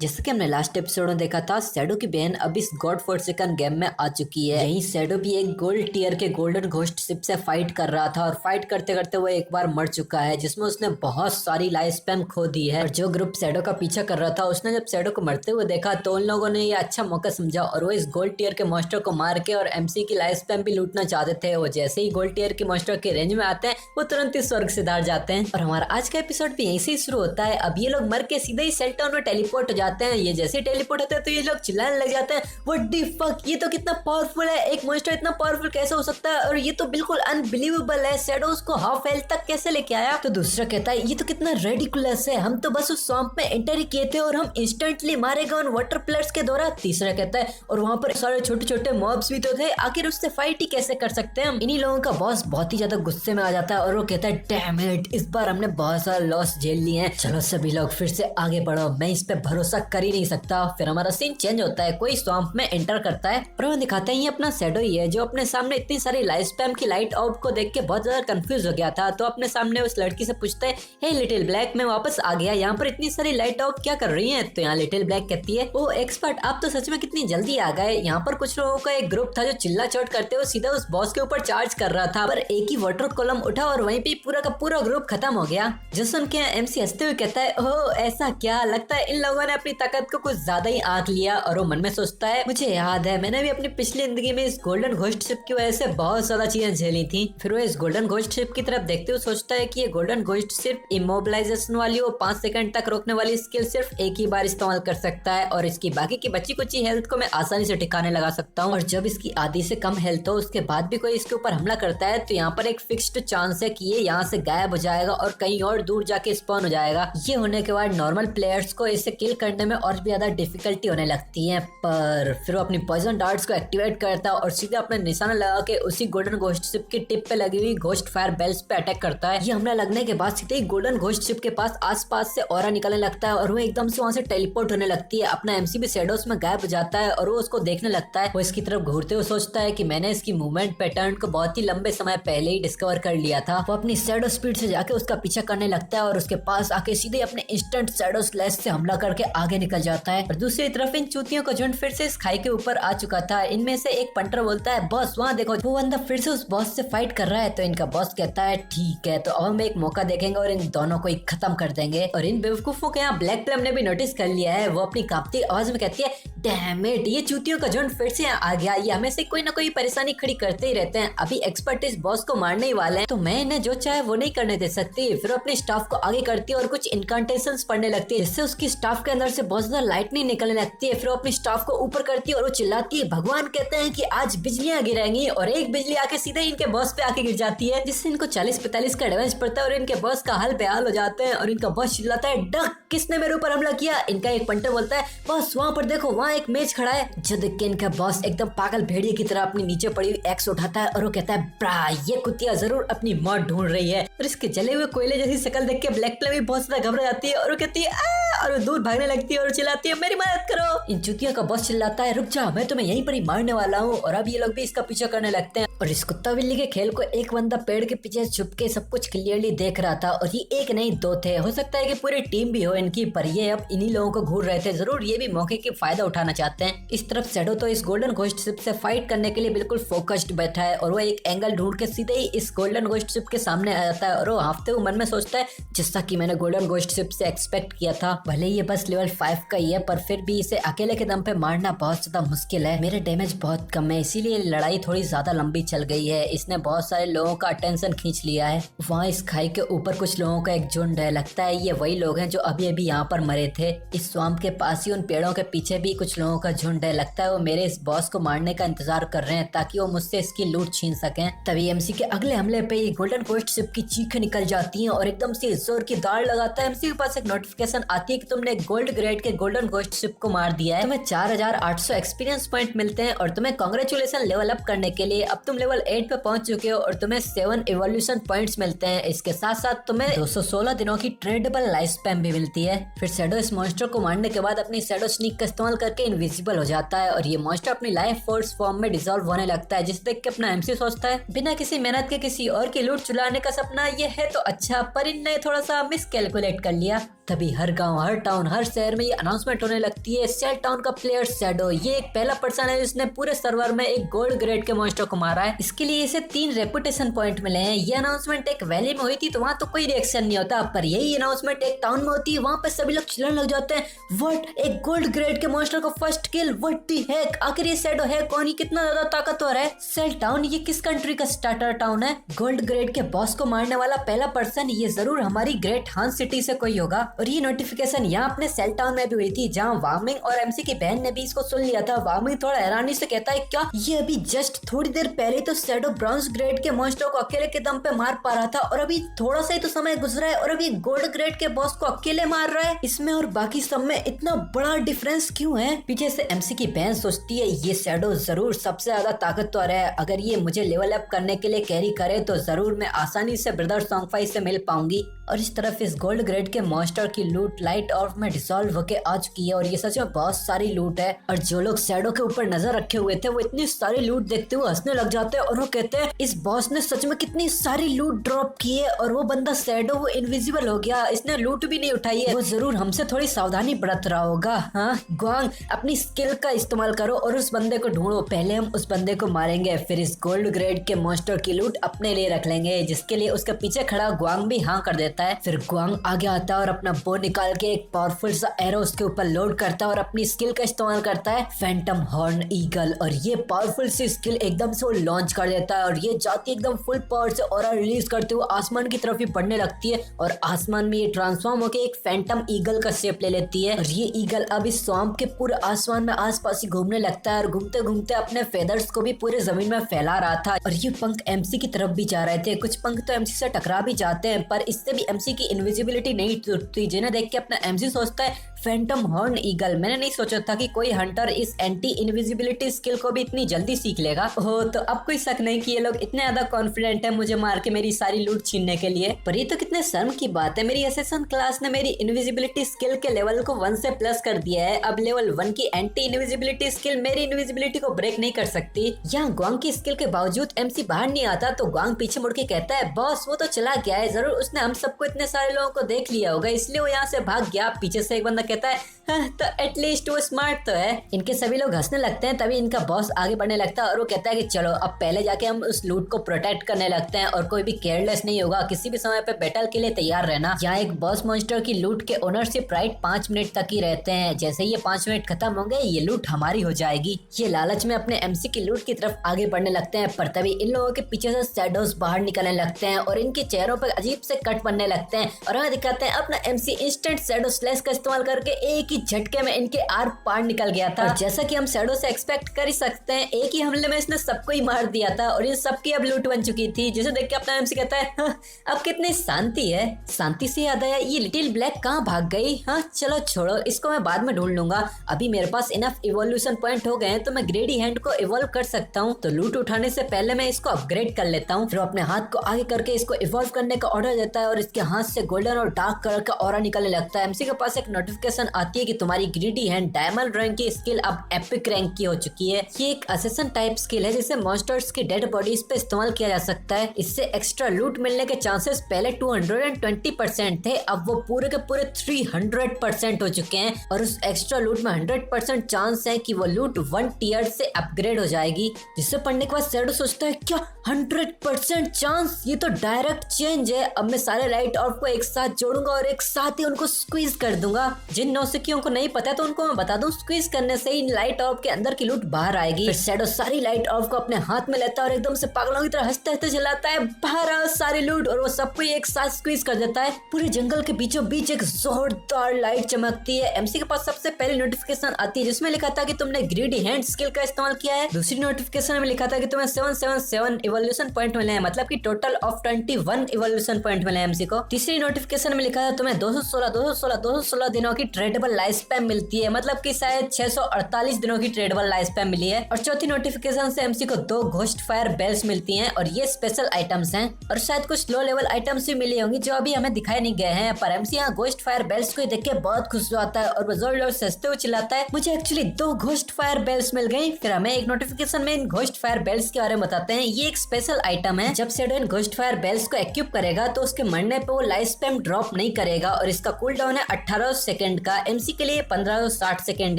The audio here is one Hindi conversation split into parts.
जैसे कि हमने लास्ट एपिसोड में देखा था, शैडो की बहन अब इस गॉड फोर्सेकन गेम में आ चुकी है। यही शैडो भी एक गोल्ड टीयर के गोल्डन घोस्ट शिप से फाइट कर रहा था और फाइट करते करते वो एक बार मर चुका है, जिसमें उसने बहुत सारी लाइफ स्पैम खो दी है। और जो ग्रुप शैडो का पीछा कर रहा था, उसने जब शैडो को मरते हुए देखा तो उन लोगों ने ये अच्छा मौका समझा और वो इस गोल्ड टीयर के मॉन्स्टर को मार के और एमसी की लाइफ स्पैम भी लूटना चाहते थे। वो जैसे ही गोल्ड टीयर के मॉन्स्टर के रेंज में आते हैं, वो तुरंत ही स्वर्ग सिधार जाते हैं। और हमारा आज का एपिसोड भी यहीं से शुरू होता है। अब ये लोग मर के सीधे ही सेल टाउन में टेलीपोर्ट हो जाते हैं। ये जैसे टेलीपोर्ट होता है तो ये लोग चिल्लाने लग जाते हैं, व्हाट द फक, ये तो कितना पावरफुल है, एक मॉन्स्टर इतना पावरफुल कैसे हो सकता है, और ये तो बिल्कुल अनबिलीवेबल है, शैडो उसको हाफ हेल्थ तक कैसे लेके आया। तो दूसरा कहता है, ये तो कितना रेडिकुलस है, हम तो बस उस स्वैम्प में एंटर ही किए थे और हम इंस्टेंटली मारे गए उन वाटर प्लेयर्स के द्वारा। तीसरा कहता है, और वहाँ पर सारे छोटे छोटे मॉब्स भी तो थे, आखिर उससे फाइट ही कैसे कर सकते हैं हम। इन्हीं लोगों का बॉस बहुत ही ज्यादा गुस्से में आ जाता है और वो कहता है, डैम इट, इस बार हमने बहुत सारा लॉस झेल लिए हैं, चलो सभी लोग फिर से आगे बढ़ो, मैं इस पे भरोसा कर ही नहीं सकता। फिर हमारा सीन चेंज होता है, कोई स्वैम्प में एंटर करता है और वो दिखाते हैं ये अपना शैडो ही है, जो अपने सामने इतनी सारी लाइफ स्पैम की लाइट ऑफ को देख के बहुत ज्यादा कंफ्यूज हो गया था। तो अपने सामने उस लड़की से पूछता है, हे लिटिल ब्लैक, मैं वापस आ गया, यहाँ पर इतनी सारी लाइट ऑफ क्या कर रही है। तो यहाँ लिटिल ब्लैक कहती है, ओ एक्सपर्ट, आप तो सच में कितनी जल्दी आ गए। यहाँ पर कुछ लोगों का एक ग्रुप था जो चिल्ला चोट करते हुए सीधा उस बॉस के ऊपर चार्ज कर रहा था, पर एक ही वाटर कॉलम उठा और वहीं पे पूरा का पूरा ग्रुप खत्म हो गया। जो सुन के एमसी हंसते हुए कहता है, ओह ऐसा क्या, लगता है इन लोगों ने अपनी ताकत को कुछ ज्यादा ही आंक लिया। और वो मन में सोचता है, मुझे याद है मैंने भी अपनी पिछली जिंदगी में इस गोल्डन घोस्ट शिप की वजह से बहुत ज्यादा चीजें झेली थी। फिर वो इस गोल्डन घोस्ट शिप की तरफ देखते हुए सोचता है कि ये गोल्डन घोस्ट शिप इमोबिलाइजेशन वाली वो 5 सेकंड तक रोकने वाली स्किल सिर्फ एक ही बार इस्तेमाल कर सकता है, और इसकी बाकी की बची कुची हेल्थ को मैं आसानी से ठिकाने लगा सकता हूँ। और जब इसकी आधी से कम हेल्थ हो उसके बाद भी कोई इसके ऊपर हमला करता है तो यहाँ पर एक फिक्स्ड चांस है कि ये यहाँ से गायब हो जाएगा और कहीं और दूर जाके स्पॉन हो जाएगा। ये होने के बाद नॉर्मल प्लेयर्स को इसे किल करने में और भी ज्यादा डिफिकल्टी होने लगती है। पर फिर वो अपनी पॉइजन डार्ट्स को एक्टिवेट करता है और सीधा अपने निशाना लगा के उसी गोल्डन घोस्ट शिप की टिप पे लगी हुई घोस्ट फायर बेल्स पे अटैक करता है। ये हमला लगने के बाद सीधे ही गोल्डन घोस्ट शिप के पास आसपास से ऑरा निकलने लगता है और वो एकदम से वहाँ से टेलीपोर्ट होने लगती है। अपना एमसी भी शैडोज में गायब हो जाता है और वो उसको देखने लगता है। वो इसकी तरफ घूरते हुए सोचता है कि मैंने इसकी मूवमेंट पैटर्न को बहुत ही लंबे समय पहले ही डिस्कवर कर लिया था। वो अपनी शैडो स्पीड से जाके उसका पीछा करने लगता है और उसके पास आके सीधे अपने इंस्टेंट शैडो स्लैश से हमला करके आगे निकल जाता है। और दूसरी तरफ इन चूतियों का झुंड फिर से इस खाई के ऊपर आ चुका था। इनमें से एक पंटर बोलता है, बॉस वहाँ देखो, वो बंदा फिर से उस बॉस से फाइट कर रहा है। तो इनका बॉस कहता है, ठीक है, तो अब हम एक मौका देखेंगे और इन दोनों को ही खत्म कर देंगे। और इन बेवकूफों के यहाँ ब्लैक प्लम ने भी नोटिस कर लिया है। वो अपनी कांपती आवाज में कहती है, डैम इट, ये चूतियों का झुंड फिर से आ गया, ये हमें से कोई ना कोई परेशानी खड़ी करते ही रहते हैं। अभी एक्सपर्ट इस बॉस को मारने ही वाले हैं, तो मैं इन्हें जो चाहे वो नहीं करने दे सकती। फिर अपने स्टाफ को आगे करती है और कुछ इनकांटेशंस पढ़ने लगती है, जिससे उसकी स्टाफ के अंदर से बहुत ज्यादा लाइटनिंग निकलने लगती है। फिर वो अपनी स्टाफ को ऊपर करती है और वो चिल्लाती है, भगवान कहते हैं कि आज बिजलियां गिरेंगी, और एक बिजली आके सीधे इनके बॉस पे आके गिर जाती है, जिससे इनको 40-45 का डैमेज पड़ता है और इनके बॉस का हाल बेहाल हो जाते हैं। और इनका बॉस चिल्लाता है, डक, किसने मेरे ऊपर हमला किया। इनका एक पंटर बोलता है, बॉस वहाँ पर देखो, वहाँ एक मेज खड़ा है। जो देख के इनका बॉस एकदम पागल भेड़िए की तरह अपनी नीचे पड़ी हुई एक्स उठाता है और वो कहता है, ब्रा, ये कुतिया जरूर अपनी मौत ढूंढ रही है। और इसके जले हुए कोयले जैसी शक्ल देख के ब्लैक प्लम भी बहुत ज्यादा घबरा जाती है और वो कहती है, और वो दूर भागने लगती है और चिल्लाती है, मेरी मदद करो। इन चुतियों का बॉस चिल्लाता है, रुक जा, मैं तुम्हें यहीं पर ही मारने वाला हूँ। और अब ये लोग भी इसका पीछा करने लगते हैं। और इस कुत्ता बिल्ली के खेल को एक बंदा पेड़ के पीछे छुप के सब कुछ क्लियरली देख रहा था, और ये एक नहीं दो थे, हो सकता है कि पूरी टीम भी हो इनकी, पर ये अब इन्हीं लोगों को घूर रहे थे। जरूर ये भी मौके के फायदा उठाना चाहते हैं। इस तरफ शैडो तो इस गोल्डन घोस्ट शिप से फाइट करने के लिए बिल्कुल फोकस्ड बैठा है और वो एक एंगल ढूंढ के सीधे ही इस गोल्डन घोस्ट शिप के सामने आ जाता है। और वो हाफते हुए मन में सोचता है, जैसा कि मैंने गोल्डन घोस्ट शिप से एक्सपेक्ट किया था, भले ये बस लेवल 5 का ही है, पर फिर भी इसे अकेले के दम पे मारना बहुत ज्यादा मुश्किल है। मेरे डैमेज बहुत कम है, इसीलिए लड़ाई थोड़ी ज्यादा लंबी चल गई है। इसने बहुत सारे लोगों का अटेंशन खींच लिया है। वहाँ इस खाई के ऊपर कुछ लोगों का एक झुंड है, लगता है ये वही लोग हैं जो अभी अभी यहाँ पर मरे थे। इस स्वाम्प के पास ही उन पेड़ों के पीछे भी कुछ लोगों का झुंड है, लगता है वो मेरे इस बॉस को मारने का इंतजार कर रहे हैं ताकि वो मुझसे इसकी लूट छीन सकें। तभी एमसी के अगले हमले पे ये गोल्डन घोस्ट शिप की चीखें निकल जाती हैं और एकदम से जोर की दाड़ लगाता है। एमसी के पास एक नोटिफिकेशन आती है कि तुमने गोल्ड ग्रेड के गोल्डन घोस्ट शिप को मार दिया है, तुम्हें 4800 एक्सपीरियंस पॉइंट मिलते हैं और तुम्हें कांग्रेचुलेशन लेवल अप करने के लिए अब तुम लेवल 8 पे पहुंच चुके हो और तुम्हें 7 इवोल्यूशन पॉइंट्स मिलते हैं। इसके साथ साथ तुम्हें 216 दिनों की ट्रेडेबल लाइफ स्पैम भी मिलती है। फिर शैडो इस मॉन्स्टर को मारने के बाद अपनी शैडो स्नीक का इस्तेमाल करके इनविजिबल हो जाता है और ये मॉन्स्टर अपनी लाइफ फोर्स फॉर्म में डिसॉल्व होने लगता है, जिसे देख के अपना एमसी सोचता है, बिना किसी मेहनत के किसी और की लूट चुराने का सपना ये है तो अच्छा, पर इनने थोड़ा सा मिस कैलकुलेट कर लिया। तभी हर गांव हर टाउन, हर शहर में ये अनाउंसमेंट होने लगती है, सेल टाउन का प्लेयर शैडो, ये एक पहला पर्सन है जिसने पूरे सर्वर में एक गोल्ड ग्रेड के मॉन्स्टर को मारा है। इसके लिए इसे 3 रेपुटेशन पॉइंट मिले हैं। ये अनाउंसमेंट एक वैली में हुई थी तो वहाँ तो कोई रिएक्शन नहीं होता, पर यही अनाउंसमेंट एक टाउन में होती है, वहाँ पे सभी लोग चिल्लाने लग जाते हैं, व्हाट, एक गोल्ड ग्रेड के मॉन्स्टर को first kill, what the heck, आखिर ये शैडो है कौन, ही कितना ज्यादा ताकतवर है। सेल टाउन ये किस कंट्री का स्टार्टर टाउन है? गोल्ड ग्रेड के बॉस को मारने वाला पहला पर्सन ये जरूर हमारी ग्रेट हांस सिटी से कोई होगा। और ये नोटिफिकेशन यहाँ अपने सेल टाउन में भी हुई थी, जहाँ वार्मिंग और एमसी की बहन ने भी इसको सुन लिया था। वार्मिंग थोड़ा हैरानी से कहता है, क्या ये अभी जस्ट थोड़ी देर पहले तो शैडो ब्रॉन्ज ग्रेड के मॉन्स्टर को अकेले के दम पे मार पा रहा था, और अभी थोड़ा सा ही तो समय गुजरा है और अभी गोल्ड ग्रेड के बॉस को अकेले मार रहा है। इसमें और बाकी सब में इतना बड़ा डिफरेंस क्यों है? पीछे से एमसी की बहन सोचती है, ये शैडो जरूर सबसे ज्यादा ताकतवर है, अगर ये मुझे लेवल अप करने के लिए कैरी करे तो जरूर मैं आसानी से ब्रदर सॉन्गफाई से मिल पाऊंगी। और इस तरफ इस गोल्ड ग्रेड के मॉन्स्टर की लूट लाइट ऑर्ब में डिसॉल्व होके आ चुकी है, और ये सच में बहुत सारी लूट है। और जो लोग शैडो के ऊपर नजर रखे हुए थे वो इतनी सारी लूट देखते हुए हंसने लग जाते हैं, और वो कहते हैं, इस बॉस ने सच में कितनी सारी लूट ड्रॉप की है, और वो बंदा शैडो वो इनविजिबल हो गया, इसने लूट भी नहीं उठाई है, वो जरूर हमसे थोड़ी सावधानी बरत रहा होगा। हाँ ग्वांग, अपनी स्किल का इस्तेमाल करो और उस बंदे को ढूंढो, पहले हम उस बंदे को मारेंगे, फिर इस गोल्ड ग्रेड के मॉन्स्टर की लूट अपने लिए रख लेंगे। जिसके लिए उसके पीछे खड़ा ग्वांग भी हाँ कर देता है। फिर ग्वांग आगे आता है और अपना बो निकाल के एक पावरफुल सा एरो उसके ऊपर लोड करता है और अपनी स्किल का इस्तेमाल करता है, फैंटम हॉर्न ईगल, और ये पावरफुल सी स्किल एकदम से वो लॉन्च कर देता है, और ये जाती एकदम फुल पावर से ऑरा रिलीज करते हुए आसमान की तरफ ही बढ़ने लगती है, और आसमान में ये ट्रांसफॉर्म होकर एक फैंटम ईगल का शेप ले लेती है। और ये ईगल अब इस स्वैम्प के पूरे आसमान में आसपास ही घूमने लगता है, और घूमते घूमते अपने फेदर्स को भी पूरे जमीन में फैला रहा था। और ये पंख एमसी की तरफ भी जा रहे थे, कुछ पंख तो एमसी से टकरा भी जाते हैं, पर इससे भी एमसी की इनविजिबिलिटी नहीं टूटती, जिन्हें देख के अपना एमसी सोचता है, फैंटम हॉर्न ईगल, मैंने नहीं सोचा था कि कोई हंटर इस एंटी इनविजिबिलिटी स्किल को भी इतनी जल्दी सीख लेगा। हो तो अब कोई शक नहीं कि ये लोग इतने ज्यादा कॉन्फिडेंट है मुझे मार के मेरी सारी लूट छीनने के लिए। पर ये तो कितने शर्म की बात है, मेरी असेसन क्लास ने मेरी इनविजिबिलिटी स्किल के लेवल को 1 से प्लस कर दिया है। अब लेवल 1 की एंटी इनविजिबिलिटी स्किल मेरी इनविजिबिलिटी को ब्रेक नहीं कर सकती। यहाँ ग्वांग की स्किल के बावजूद एमसी बाहर नहीं आता, तो ग्वांग पीछे मुड़ के कहता है, बॉस वो तो चला गया है, जरूर उसने हम सबको इतने सारे लोगों को देख लिया होगा, इसलिए वो यहाँ से भाग गया। पीछे से एक बंदा कहता है, हाँ, तो एटलीस्ट वो स्मार्ट तो है। इनके सभी लोग हंसने लगते हैं, तभी इनका बॉस आगे बढ़ने लगता है और वो कहता है कि चलो अब पहले जाके हम उस लूट को प्रोटेक्ट करने लगते हैं, और कोई भी केयरलेस नहीं होगा, किसी भी समय पे बैटल के लिए तैयार रहना। यहाँ एक बॉस मॉन्स्टर की लूट के ओनरशिप राइट 5 मिनट तक ही रहते हैं, जैसे ये 5 मिनट खत्म होंगे ये लूट हमारी हो जाएगी। ये लालच में अपने एमसी की लूट की तरफ आगे बढ़ने लगते हैं, पर तभी इन लोगों के पीछे से शैडोज बाहर निकलने लगते हैं, और इनके चेहरों पर अजीब से कट बनने लगते हैं, और हमें दिखाते हैं अपना एमसी इंस्टेंट शैडो स्लैश का इस्तेमाल करके एक ही झटके में इनके आर पार निकल गया था। और जैसा कि हम शैडो से एक्सपेक्ट कर ही सकते हैं, एक ही हमले में इसने सबको ही मार दिया था, और इन सबकी अब लूट बन चुकी थी, जिसे देख के अपना एमसी कहता है, हाँ, अब कितनी शांति है। शांति से याद आया, ये लिटिल ब्लैक कहाँ भाग गई? हाँ चलो छोड़ो, इसको मैं बाद में ढूंढ लूंगा, अभी मेरे पास इनफ इवोल्यूशन पॉइंट हो गए हैं तो मैं ग्रेडी हैंड को इवॉल्व कर सकता हूँ, तो लूट उठाने से पहले मैं इसको अपग्रेड कर लेता हूँ। फिर अपने हाथ को आगे करके इसको इवॉल्व करने का ऑर्डर देता है, और इसके हाथ से गोल्डन और डार्क कलर का ऑरा निकलने लगता है। एमसी के पास एक नोटिफिकेशन आती है कि तुम्हारी ग्रीडी हैंड डायमंड रैंक की स्किल अब एपिक रैंक की हो चुकी है। ये एक असेसन टाइप स्किल है जिसे मॉन्स्टर्स की डेड बॉडीज पे इस्तेमाल किया जा सकता है। इससे एक्स्ट्रा लूट मिलने के चांसेस पहले 220% थे, अब वो पूरे के पूरे 300% हो चुके हैं, और उस एक्स्ट्रा लूट में 100% चांस है कि वो लूट 1 टियर से अपग्रेड हो जाएगी। जिसे पढ़ने के बाद शैडो सोचता है, क्या 100% चांस? ये तो डायरेक्ट चेंज है। अब मैं सारे लाइट ऑर्ब को एक साथ जोड़ूंगा और एक साथ ही उनको स्क्वीज कर दूंगा। जिन नौसिखियों को नहीं पता तो उनको मैं बता दूं, स्क्वीज करने से ही लाइट ऑर्ब के अंदर की लूट बाहर आएगी। फिर शैडो सारी लाइट ऑर्ब को अपने हाथ में लेता है और एकदम से पागलों की तरह हंसते हंसते चलाता है, बाहर आओ सारी लूट, और वो सबको एक साथ स्क्वीज कर देता है। पूरे जंगल के बीचों बीच एक जोरदार लाइट चमकती है। एमसी के पास सबसे पहले नोटिफिकेशन आती है जिसमें लिखा था कि तुमने ग्रीडी हैंड स्किल का इस्तेमाल किया है। दूसरी नोटिफिकेशन में लिखा था कि तुम्हें 777 इवोल्यूशन पॉइंट मिले हैं, मतलब कि टोटल ऑफ 21 इवोल्यूशन पॉइंट मिले हैं एमसी को। तीसरी नोटिफिकेशन में लिखा था तुम्हें 216 दिनों की ट्रेडेबल लाइफ स्पैम मिलती है, मतलब कि शायद 648 दिनों की ट्रेडेबल लाइफ स्पैम मिली है। और चौथी नोटिफिकेशन से एमसी को 2 घोस्ट फायर बेल्स मिलती हैं, और ये स्पेशल आइटम्स हैं, और शायद कुछ लो लेवल आइटम्स भी मिली होंगी जो अभी हमें दिखाई नहीं गए हैं। पर एमसी यहाँ घोस्ट फायर बेल्स को देख के बहुत खुश होता है और जोर जोर से हंसते हुए चिल्लाता है, मुझे एक्चुअली 2 घोस्ट फायर बेल्स मिल गई। फिर हमें एक नोटिफिकेशन में इन घोस्ट फायर बेल्स के बारे में बताते हैं। ये एक स्पेशल आइटम है, जब शैडो इन घोस्ट फायर बेल्स को एक्यूप करेगा तो उसके मरने पे वो लाइफ स्पैम ड्रॉप नहीं करेगा, और इसका कूल डाउन है 18 सेकंड सेकंड का, एमसी के लिए 1560 सेकंड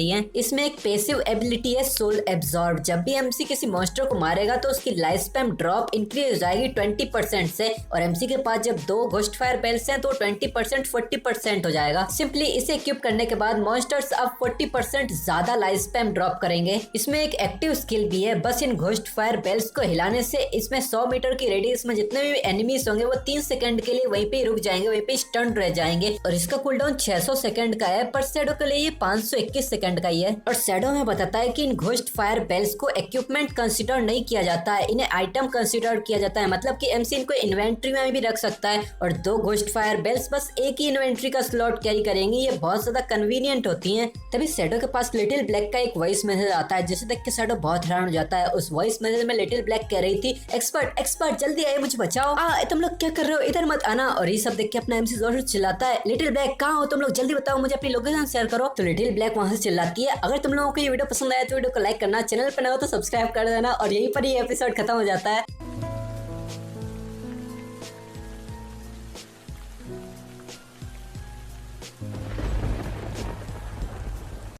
ही है। इसमें एक पैसिव एबिलिटी है सोल एब्जॉर्ब। जब भी एमसी किसी मॉन्स्टर को मारेगा तो उसकी लाइफ स्पैम ड्रॉप इंक्रीज हो जाएगी 20% से, और एमसी के पास जब 2 घोस्ट फायर बेल्स हैं तो 20% 40% हो जाएगा। सिंपली इसे इक्विप करने के बाद मॉन्स्टर्स अब 40% ज्यादा लाइफ स्पैम ड्रॉप करेंगे। इसमें एक एक्टिव स्किल भी है, बस इन घोस्ट फायर बेल्स को हिलाने से इसमें 100 मीटर की रेडियस में जितने भी एनिमीज होंगे वो 3 सेकंड के लिए वहीं पे रुक जाएंगे, वहीं पे स्टन रह जाएंगे। और इसका कूलडाउन 600 सेकंड का है, पर शैडो के लिए ये 521 सेकंड का ही है। और शैडो में बताता है कि इन घोस्ट फायर बेल्स को इक्विपमेंट कंसीडर नहीं किया जाता है, इन्हें आइटम कंसीडर किया जाता है। मतलब कि एमसी इनको इन्वेंट्री में भी रख सकता है, और 2 घोस्ट फायर बेल्स बस एक ही इन्वेंट्री का स्लॉट कैरी करेंगी। ये बहुत ज्यादा कन्वीनियंट होती हैं। तभी शैडो के पास लिटिल ब्लैक का एक वॉइस मैसेज आता है, जिसे देख के शैडो बहुत हैरान हो जाता है। उस वॉइस मैसेज में लिटिल ब्लैक कह रही थी, एक्सपर्ट एक्सपर्ट जल्दी आइए मुझे बचाओ, तुम लोग क्या कर रहे हो, इधर मत आना। और ये सब देख के अपना एमसी जोर से चिल्लाता है, लिटिल ब्लैक कहाँ हो तुम लोग, जल्दी बताओ मुझे, अपनी लोकेशन शेयर करो। तो लिटिल ब्लैक वहां से चिल्लाती है, अगर तुम लोगों को ये वीडियो पसंद आया तो वीडियो को लाइक करना, चैनल पर नया हो तो सब्सक्राइब कर देना। और यहीं पर ये एपिसोड खत्म हो जाता है।